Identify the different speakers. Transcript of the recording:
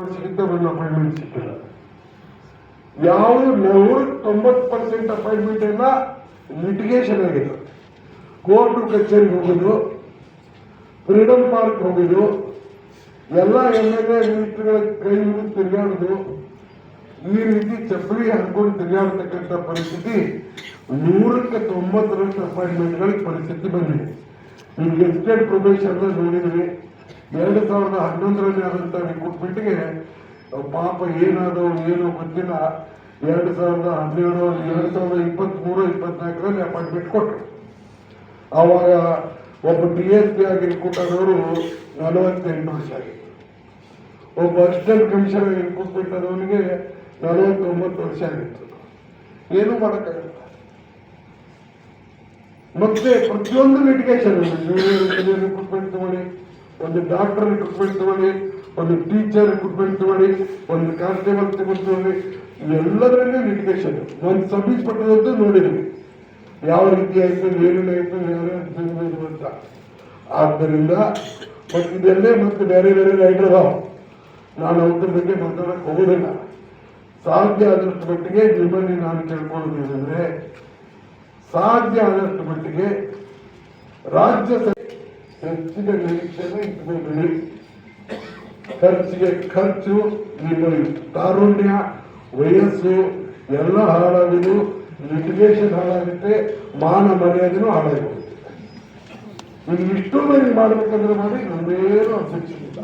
Speaker 1: ವರ್ಷಕ್ಕಿಂತ ಒಂದು ಅಪಾಯಿಂಟ್ಮೆಂಟ್ ಸಿಕ್ಕಿಲ್ಲ. ಯಾವುದು 90% ಅಪಾಯಿಂಟ್ಮೆಂಟ್ ಎಲ್ಲ ಲಿಟಿಗೇಷನ್ ಆಗಿದೆ. ಕೋರ್ಟ್ ಕಚೇರಿಗೆ ಹೋಗೋದು, ಫ್ರೀಡಮ್ ಪಾರ್ಕ್ ಹೋಗೋದು, ಎಲ್ಲ MLA ಮಿನಿಸ್ಟರ್ಗಳ ಕೈ ಹಿಡಿದು ತಿರುಗಾಡೋದು, ಈ ರೀತಿ ಚಪ್ಪಲಿ ಹಾಕೊಂಡು ತಿರುಗಾಡತಕ್ಕಂಥ ಪರಿಸ್ಥಿತಿ 190% ಅಪಾಯಿಂಟ್ಮೆಂಟ್ಗಳಿಗೆ ಪರಿಸ್ಥಿತಿ ಬಂದಿದೆ. ಈಗ ಎಸ್ಟೇಟ್ ಪ್ರೊಬೇಷನ್ ನೋಡಿದ್ವಿ. 2011ರಲ್ಲಿ ಆದಂಥ ರಿಕ್ರೂಟ್ಮೆಂಟ್ಗೆ ಪಾಪ ಏನಾದೋ ಏನೋ ಗೊತ್ತಿಲ್ಲ. 2017 2023-24ರಲ್ಲಿ ಅಪಾಯಿಂಟ್ಮೆಂಟ್ ಕೊಟ್ಟರು. ಆವಾಗ ಒಬ್ಬ DSP ಆಗಿ ರಿಕ್ರೂಟ್ ಆದವರು 48 ವರ್ಷ ಆಗಿತ್ತು. ಒಬ್ಬ ಅಸಿಸ್ಟೆಂಟ್ ಕಮಿಷನರ್ ರಿಕ್ರೂಟ್ಮೆಂಟ್ ಆದವನಿಗೆ 49 ವರ್ಷ ಆಗಿತ್ತು. ಏನೂ ಮಾಡೋಕ್ಕಾಗಲ್ಲ. ಮತ್ತೆ ಪ್ರತಿಯೊಂದು ಲಿಟಿಗೇಷನ್, ರಿಕ್ರೂಟ್ಮೆಂಟ್ ತಗೊಳ್ಳಿ, ಒಂದು ಡಾಕ್ಟರ್ ರಿಕ್ರೂಟ್ಮೆಂಟ್ ತಗೊಳ್ಳಿ, ಒಂದು ಟೀಚರ್ ರಿಕ್ರೂಟ್ಮೆಂಟ್ ತಗೊಳ್ಳಿ, ಒಂದು ಕಾನ್ಸ್ಟೇಬಲ್ ತಗೊಳ್ಳಿ, ಎಲ್ಲದರಲ್ಲೂ ಲಿಟಿಗೇಷನ್. ಒಂದು ಸಬ್ ಇನ್ಸ್ಪೆಕ್ಟರ್ ನೋಡಿದ್ವಿ ಯಾವ ರೀತಿ ಆಯಿತು, ಏನೇನಾಯಿತು, ಯಾರು ಅಂತ. ಆದ್ದರಿಂದ ಮತ್ತು ಇದೆಲ್ಲೇ ಮತ್ತೆ ಬೇರೆ ಬೇರೆ ರೈಡರ್ ಅದಾವ. ನಾನು ಅವ್ರ ಬಗ್ಗೆ ಮಾತಾಡೋಕೆ ಹೋಗೋದಿಲ್ಲ. ಸಾಧ್ಯ ಆದಷ್ಟು ಮಟ್ಟಿಗೆ ನಿಮ್ಮಲ್ಲಿ ನಾನು ಕೇಳ್ಕೊಳ್ಳೋದೇನೆಂದರೆ, ಸಾಧ್ಯ ಆದಷ್ಟು ಮಟ್ಟಿಗೆ ರಾಜ್ಯ ಹೆಚ್ಚಿನ ನಿರೀಕ್ಷೆನ ಇಟ್ಕೊಳ್ಬೇಡಿ. ಖರ್ಚಿಗೆ ಖರ್ಚು, ನಿಮ್ಮ ತಾರುಣ್ಯ, ವಯಸ್ಸು ಎಲ್ಲ ಹಾಳಾಗುವುದು, ಲಿಟಿಗೇಷನ್ ಹಾಳಾಗುತ್ತೆ, ಮಾನ ಮರ್ಯಾದೆನೂ ಹಾಳಾಗುತ್ತೆ. ಇಷ್ಟು ಮಂದಿ ಮಾಡಬೇಕಂದ್ರೆ ಮಾಡಿ ನಮ್ಮೇನೂ ಅಪೇಕ್ಷೆ ಇಲ್ಲ.